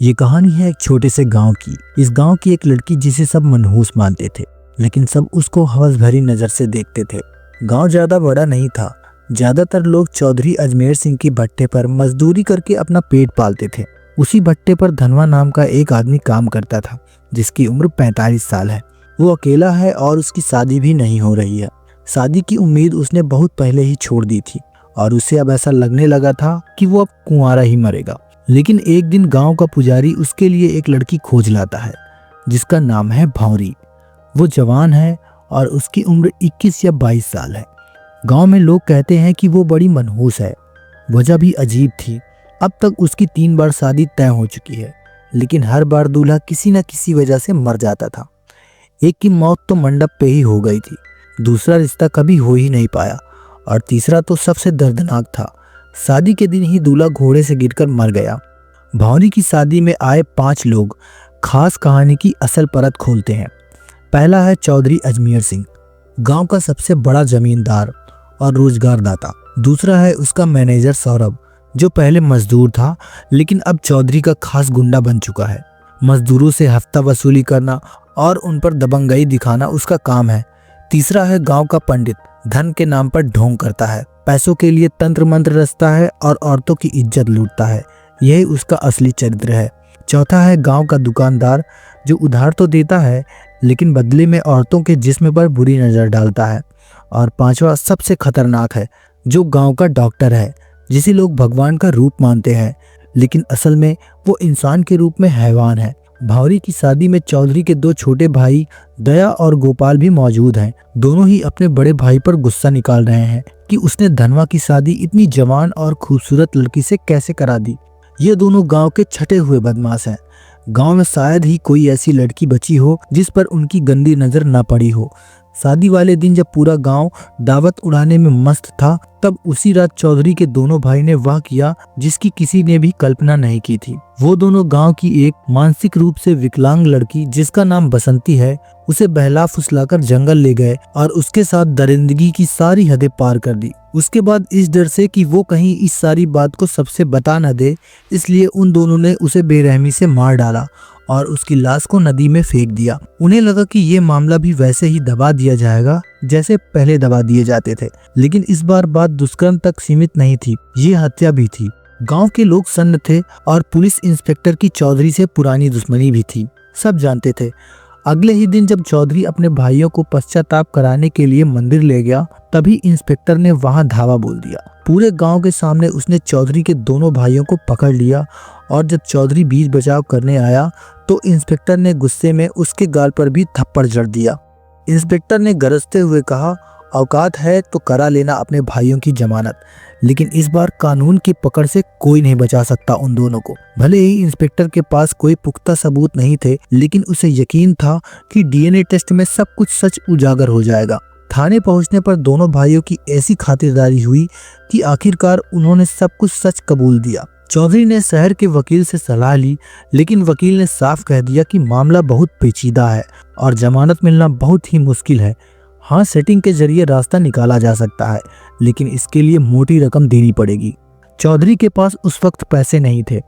ये कहानी है एक छोटे से गांव की। इस गांव की एक लड़की जिसे सब मनहूस मानते थे, लेकिन सब उसको हवस भरी नजर से देखते थे। गांव ज्यादा बड़ा नहीं था। ज्यादातर लोग चौधरी अजमेर सिंह की भट्टे पर मजदूरी करके अपना पेट पालते थे। उसी भट्टे पर धनवा नाम का एक आदमी काम करता था, जिसकी उम्र 45 साल है। वो अकेला है और उसकी शादी भी नहीं हो रही है। शादी की उम्मीद उसने बहुत पहले ही छोड़ दी थी और उसे अब ऐसा लगने लगा था कि वो अब कुंवारा ही मरेगा। लेकिन एक दिन गांव का पुजारी उसके लिए एक लड़की खोज लाता है, जिसका नाम है भौरी। वो जवान है और उसकी उम्र 21 या 22 साल है। गांव में लोग कहते हैं कि वो बड़ी मनहूस है। वजह भी अजीब थी। अब तक उसकी 3 बार शादी तय हो चुकी है, लेकिन हर बार दूल्हा किसी न किसी वजह से मर जाता था। एक की मौत तो मंडप पे ही हो गई थी, दूसरा रिश्ता कभी हो ही नहीं पाया और तीसरा तो सबसे दर्दनाक था। शादी के दिन ही दूल्हा घोड़े से गिरकर मर गया। भौरी की शादी में आए 5 लोग खास कहानी की असल परत खोलते हैं। पहला है चौधरी अजमेर सिंह, गांव का सबसे बड़ा जमींदार और रोजगारदाता। दूसरा है उसका मैनेजर सौरभ, जो पहले मजदूर था लेकिन अब चौधरी का खास गुंडा बन चुका है। मजदूरों से हफ्ता वसूली करना और उन पर दबंगई दिखाना उसका काम है। तीसरा है गांव का पंडित, धन के नाम पर ढोंग करता है, पैसों के लिए तंत्र मंत्र रचता है और औरतों की इज्जत लूटता है। यही उसका असली चरित्र है। चौथा है गांव का दुकानदार, जो उधार तो देता है लेकिन बदले में औरतों के जिस्म पर बुरी नजर डालता है। और पांचवा सबसे खतरनाक है, जो गांव का डॉक्टर है, जिसे लोग भगवान का रूप मानते हैं, लेकिन असल में वो इंसान के रूप में हैवान है। भौरी की शादी में चौधरी के 2 छोटे भाई दया और गोपाल भी मौजूद हैं। दोनों ही अपने बड़े भाई पर गुस्सा निकाल रहे हैं कि उसने धनवा की शादी इतनी जवान और खूबसूरत लड़की से कैसे करा दी। ये दोनों गांव के छटे हुए बदमाश हैं। गांव में शायद ही कोई ऐसी लड़की बची हो जिस पर उनकी गंदी नजर न पड़ी हो। शादी वाले दिन जब पूरा गांव दावत उड़ाने में मस्त था, तब उसी रात चौधरी के दोनों भाई ने वह किया जिसकी किसी ने भी कल्पना नहीं की थी। वो दोनों गांव की एक मानसिक रूप से विकलांग लड़की, जिसका नाम बसंती है, उसे बहला फुसलाकर जंगल ले गए और उसके साथ दरिंदगी की सारी हदें पार कर दी। उसके बाद इस डर से कि वो कहीं इस सारी बात को सबसे बता न दे, इसलिए उन दोनों ने उसे बेरहमी से मार डाला और उसकी लाश को नदी में फेंक दिया। उन्हें लगा कि ये मामला भी वैसे ही दबा दिया जाएगा जैसे पहले दबा दिए जाते थे, लेकिन इस बार बात दुष्कर्म तक सीमित नहीं थी, ये हत्या भी थी। गांव के लोग सन्न थे और पुलिस इंस्पेक्टर की चौधरी से पुरानी दुश्मनी भी थी, सब जानते थे। अगले ही दिन जब चौधरी अपने भाइयों को पश्चाताप कराने के लिए मंदिर ले गया, तभी इंस्पेक्टर ने वहां धावा बोल दिया। पूरे गांव के सामने उसने चौधरी के दोनों भाइयों को पकड़ लिया और जब चौधरी बीच बचाव करने आया तो इंस्पेक्टर ने गुस्से में उसके गाल पर भी थप्पड़ जड़ दिया। इंस्पेक्टर ने गरजते हुए कहा, औकात है तो करा लेना अपने भाइयों की जमानत, लेकिन इस बार कानून की पकड़ से कोई नहीं बचा सकता उन दोनों को। भले ही इंस्पेक्टर के पास कोई पुख्ता सबूत नहीं थे, लेकिन उसे यकीन था कि डीएनए टेस्ट में सब कुछ सच उजागर हो जाएगा। थाने पहुंचने पर दोनों भाइयों की ऐसी खातिरदारी हुई कि आखिरकार उन्होंने सब कुछ सच कबूल दिया। चौधरी ने शहर के वकील से सलाह ली, लेकिन वकील ने साफ कह दिया कि मामला बहुत पेचीदा है और जमानत मिलना बहुत ही मुश्किल है। हाँ, सेटिंग के जरिए रास्ता निकाला जा सकता है, लेकिन इसके लिए मोटी रकम देनी पड़ेगी। चौधरी के पास उस वक्त पैसे नहीं थे।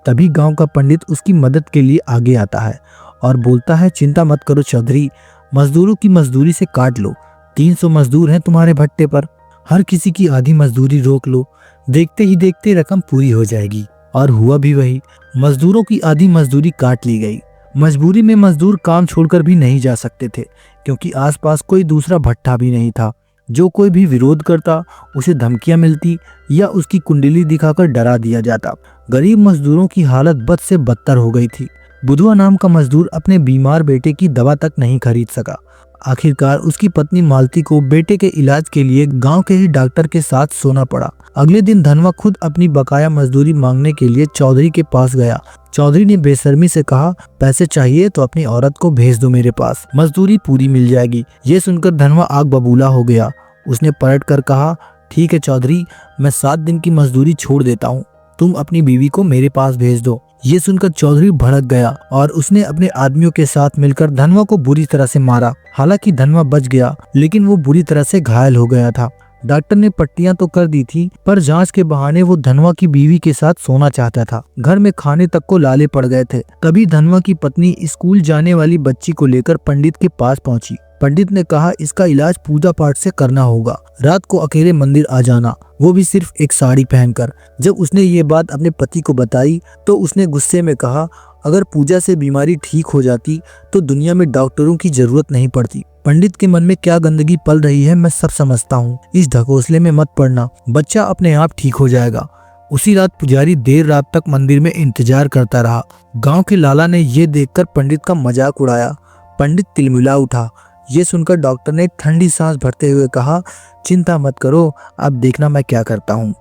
तभी गांव का पंडित उसकी मदद के लिए आगे आता है और बोलता है, चिंता मत करो चौधरी, मजदूरों की मजदूरी से काट लो। 300 मजदूर हैं तुम्हारे भट्टे पर, हर किसी की आधी मजदूरी रोक लो, देखते ही देखते रकम पूरी हो जाएगी। और हुआ भी वही। मजदूरों की आधी मजदूरी काट ली गई। मजबूरी में मजदूर काम छोड़कर भी नहीं जा सकते थे, क्योंकि आसपास कोई दूसरा भट्टा भी नहीं था। जो कोई भी विरोध करता उसे धमकियां मिलती या उसकी कुंडली दिखाकर डरा दिया जाता। गरीब मजदूरों की हालत बद से बदतर हो गई थी। बुधवा नाम का मजदूर अपने बीमार बेटे की दवा तक नहीं खरीद सका। आखिरकार उसकी पत्नी मालती को बेटे के इलाज के लिए गांव के ही डॉक्टर के साथ सोना पड़ा। अगले दिन धनवा खुद अपनी बकाया मजदूरी मांगने के लिए चौधरी के पास गया। चौधरी ने बेशर्मी से कहा, पैसे चाहिए तो अपनी औरत को भेज दो मेरे पास, मजदूरी पूरी मिल जाएगी। ये सुनकर धनवा आग बबूला हो गया। उसने पलट कर कहा, ठीक है चौधरी, मैं 7 दिन की मजदूरी छोड़ देता हूँ, तुम अपनी बीवी को मेरे पास भेज दो। ये सुनकर चौधरी भड़क गया और उसने अपने आदमियों के साथ मिलकर धनवा को बुरी तरह से मारा। हालांकि धनवा बच गया, लेकिन वो बुरी तरह से घायल हो गया था। डॉक्टर ने पट्टियां तो कर दी थी, पर जांच के बहाने वो धनवा की बीवी के साथ सोना चाहता था। घर में खाने तक को लाले पड़ गए थे। तभी धनवा की पत्नी स्कूल जाने वाली बच्ची को लेकर पंडित के पास पहुंची। पंडित ने कहा, इसका इलाज पूजा पाठ से करना होगा। रात को अकेले मंदिर आ जाना, वो भी सिर्फ एक साड़ी पहनकर। जब उसने ये बात अपने पति को बताई तो उसने गुस्से में कहा, अगर पूजा से बीमारी ठीक हो जाती तो दुनिया में डॉक्टरों की जरूरत नहीं पड़ती। पंडित के मन में क्या गंदगी पल रही है मैं सब समझता हूँ। इस ढकोसले में मत पड़ना, बच्चा अपने आप ठीक हो जाएगा। उसी रात पुजारी देर रात तक मंदिर में इंतजार करता रहा। गांव के लाला ने ये देखकर पंडित का मजाक उड़ाया। पंडित तिलमिला उठा। ये सुनकर डॉक्टर ने ठंडी सांस भरते हुए कहा, चिंता मत करो, अब देखना मैं क्या करता हूँ।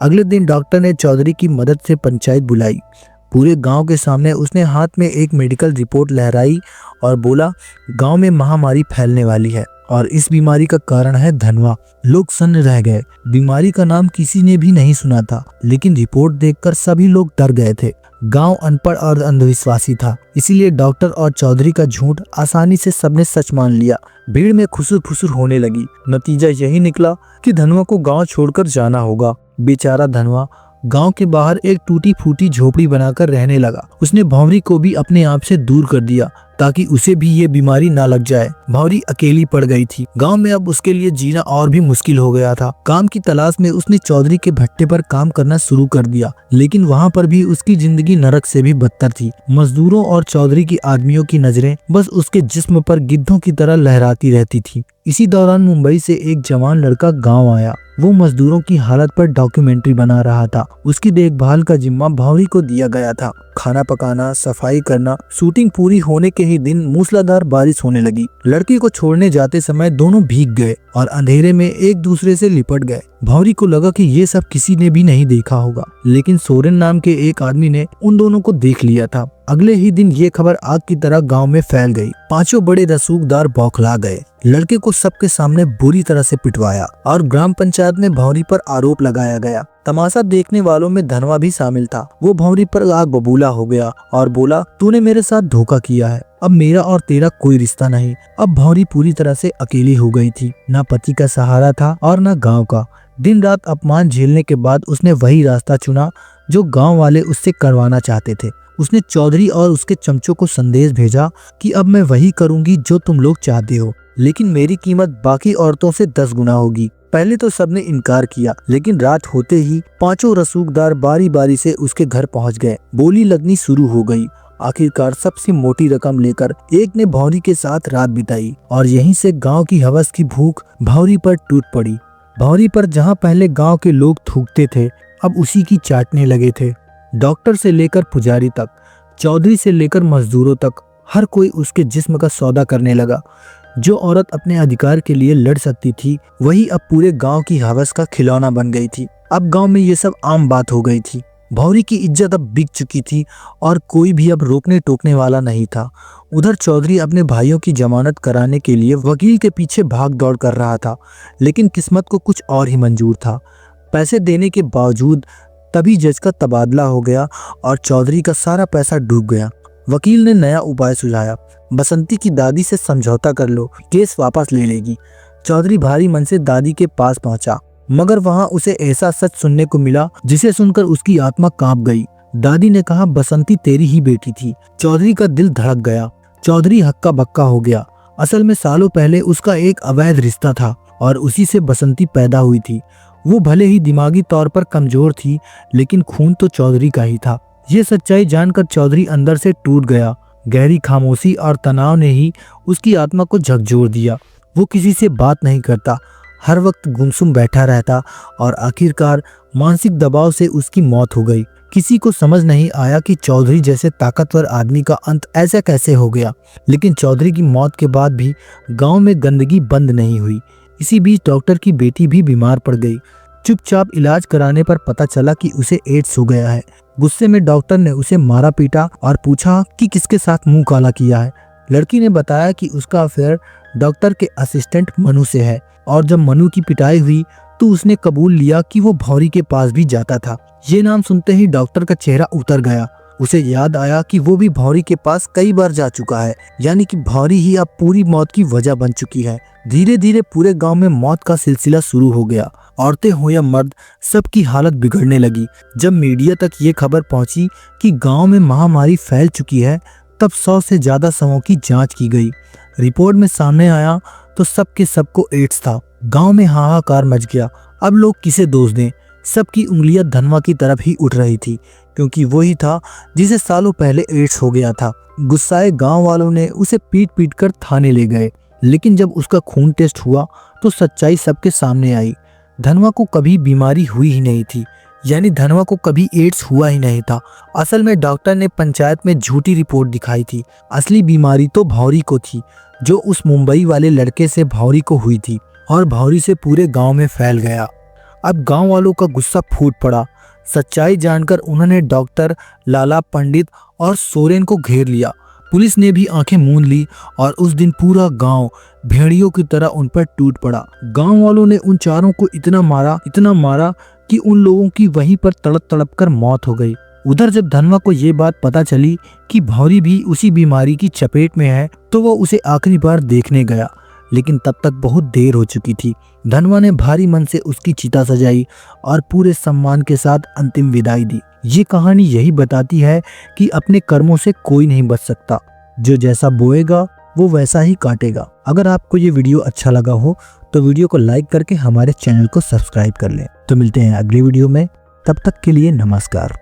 अगले दिन डॉक्टर ने चौधरी की मदद से पंचायत बुलाई। पूरे गांव के सामने उसने हाथ में एक मेडिकल रिपोर्ट लहराई और बोला, गांव में महामारी फैलने वाली है और इस बीमारी का कारण है धनवा। लोग सन्न रह गए। बीमारी का नाम किसी ने भी नहीं सुना था, लेकिन रिपोर्ट देखकर सभी लोग डर गए थे। गांव अनपढ़ और अंधविश्वासी था, इसीलिए डॉक्टर और चौधरी का झूठ आसानी से सबने सच मान लिया। भीड़ में खुसुर फुसुर होने लगी। नतीजा यही निकला कि धनवा को गांव छोड़कर जाना होगा। बेचारा धनवा गांव के बाहर एक टूटी फूटी झोपड़ी बनाकर रहने लगा। उसने भंवरी को भी अपने आप से दूर कर दिया ताकि उसे भी ये बीमारी ना लग जाए। भंवरी अकेली पड़ गई थी। गांव में अब उसके लिए जीना और भी मुश्किल हो गया था। काम की तलाश में उसने चौधरी के भट्टे पर काम करना शुरू कर दिया, लेकिन वहाँ पर भी उसकी जिंदगी नरक से भी बदतर थी। मजदूरों और चौधरी की आदमियों की नजरें बस उसके जिस्म पर गिद्धों की तरह लहराती रहती थी। इसी दौरान मुंबई से एक जवान लड़का गाँव आया। वो मजदूरों की हालत पर डॉक्यूमेंट्री बना रहा था। उसकी देखभाल का जिम्मा भंवरी को दिया गया था। खाना पकाना, सफाई करना। शूटिंग पूरी होने के ही दिन मूसलाधार बारिश होने लगी। लड़की को छोड़ने जाते समय दोनों भीग गए और अंधेरे में एक दूसरे से लिपट गए। भंवरी को लगा कि ये सब किसी ने भी नहीं देखा होगा, लेकिन सोरेन नाम के एक आदमी ने उन दोनों को देख लिया था। अगले ही दिन ये खबर आग की तरह गांव में फैल गई। पांचों बड़े रसूखदार बौखला गए। लड़के को सबके सामने बुरी तरह से पिटवाया और ग्राम पंचायत में भंवरी पर आरोप लगाया गया। तमाशा देखने वालों में धनवा भी शामिल था। वो भंवरी पर आग बबूला हो गया और बोला, तूने मेरे साथ धोखा किया है, अब मेरा और तेरा कोई रिश्ता नहीं। अब भंवरी पूरी तरह से अकेली हो गई थी। ना पति का सहारा था और ना गाँव का। दिन रात अपमान झेलने के बाद उसने वही रास्ता चुना जो गाँव वाले उससे करवाना चाहते थे। उसने चौधरी और उसके चमचों को संदेश भेजा कि अब मैं वही करूंगी जो तुम लोग चाहते हो, लेकिन मेरी कीमत बाकी औरतों से 10 गुना होगी। पहले तो सबने इनकार किया, लेकिन रात होते ही पांचों रसूखदार बारी बारी से उसके घर पहुंच गए। बोली लगनी शुरू हो गई। आखिरकार सबसे मोटी रकम लेकर एक ने भंवरी के साथ रात बिताई और यहीं से गांव की हवस की भूख भंवरी पर टूट पड़ी। भंवरी पर जहां पहले गांव के लोग थूकते थे, अब उसी की चाटने लगे थे। डॉक्टर से लेकर पुजारी तक, चौधरी से लेकर मजदूरों तक, हर कोई उसके जिस्म का सौदा करने लगा। जो औरत अपने अधिकार के लिए लड़ सकती थी, वही अब पूरे गांव की हवस का खिलौना बन गई थी। अब गांव में ये सब आम बात हो गई थी। भंवरी की इज्जत अब बिक चुकी थी और कोई भी अब रोकने टोकने वाला नहीं था। उधर चौधरी अपने भाइयों की जमानत कराने के लिए वकील के पीछे भाग दौड़ कर रहा था, लेकिन किस्मत को कुछ और ही मंजूर था। पैसे देने के बावजूद तभी जज का तबादला हो गया और चौधरी का सारा पैसा डूब गया। वकील ने नया उपाय सुझाया, बसंती की दादी से समझौता कर लो, केस वापस ले लेगी। चौधरी भारी मन से दादी के पास पहुंचा, मगर वहां उसे ऐसा सच सुनने को मिला जिसे सुनकर उसकी आत्मा कांप गई। दादी ने कहा, बसंती तेरी ही बेटी थी। चौधरी का दिल धड़क गया। चौधरी हक्का बक्का हो गया। असल में सालों पहले उसका एक अवैध रिश्ता था और उसी से बसंती पैदा हुई थी। वो भले ही दिमागी तौर पर कमजोर थी, लेकिन खून तो चौधरी का ही था। ये सच्चाई जानकर चौधरी अंदर से टूट गया। गहरी खामोशी और तनाव ने ही उसकी आत्मा को झकझोर दिया। वो किसी से बात नहीं करता, हर वक्त गुमसुम बैठा रहता और आखिरकार मानसिक दबाव से उसकी मौत हो गई। किसी को समझ नहीं आया कि चौधरी जैसे ताकतवर आदमी का अंत ऐसा कैसे हो गया। लेकिन चौधरी की मौत के बाद भी गांव में गंदगी बंद नहीं हुई। इसी बीच डॉक्टर की बेटी भी बीमार पड़ गई। चुपचाप इलाज कराने पर पता चला कि उसे एड्स हो गया है। गुस्से में डॉक्टर ने उसे मारा पीटा और पूछा कि किसके साथ मुंह काला किया है। लड़की ने बताया कि उसका अफेयर डॉक्टर के असिस्टेंट मनु से है और जब मनु की पिटाई हुई तो उसने कबूल लिया कि वो भंवरी के पास भी जाता था। ये नाम सुनते ही डॉक्टर का चेहरा उतर गया। उसे याद आया कि वो भी भौरी के पास कई बार जा चुका है, यानी कि भौरी ही अब पूरी मौत की वजह बन चुकी है। धीरे धीरे पूरे गांव में मौत का सिलसिला शुरू हो गया। औरतें हो या मर्द, सबकी हालत बिगड़ने लगी। जब मीडिया तक ये खबर पहुंची कि गांव में महामारी फैल चुकी है, तब 100 से ज्यादा शवों की जांच की गई। रिपोर्ट में सामने आया तो सबके सबको एड्स था। गांव में हाहाकार मच गया। अब लोग किसे दोष दें? सबकी उंगलियां धनवा की तरफ ही उठ रही थी, क्योंकि वही था जिसे सालों पहले एड्स हो गया था। गुस्साए गांव वालों ने उसे पीट पीट कर थाने ले गए, लेकिन जब उसका खून टेस्ट हुआ तो सच्चाई सबके सामने आई। धनवा को कभी बीमारी हुई ही नहीं थी, यानी धनवा को कभी एड्स हुआ ही नहीं था। असल में डॉक्टर ने पंचायत में झूठी रिपोर्ट दिखाई थी। असली बीमारी तो भौरी को थी, जो उस मुंबई वाले लड़के से भौरी को हुई थी और भौरी से पूरे गांव में फैल गया। अब गांव वालों का गुस्सा फूट पड़ा। सच्चाई जानकर उन्होंने डॉक्टर, लाला, पंडित और सोरेन को घेर लिया। पुलिस ने भी आंखें मूंद ली और उस दिन पूरा गांव भेड़ियों की तरह उन पर टूट पड़ा। गांव वालों ने उन चारों को इतना मारा कि उन लोगों की वहीं पर तड़प तड़प कर मौत हो गई। उधर जब धनवा को ये बात पता चली कि भौरी भी उसी बीमारी की चपेट में है, तो वो उसे आखिरी बार देखने गया, लेकिन तब तक बहुत देर हो चुकी थी। धनवा ने भारी मन से उसकी चिता सजाई और पूरे सम्मान के साथ अंतिम विदाई दी। ये कहानी यही बताती है कि अपने कर्मों से कोई नहीं बच सकता। जो जैसा बोएगा वो वैसा ही काटेगा। अगर आपको ये वीडियो अच्छा लगा हो तो वीडियो को लाइक करके हमारे चैनल को सब्सक्राइब कर लें। तो मिलते हैं अगली वीडियो में, तब तक के लिए नमस्कार।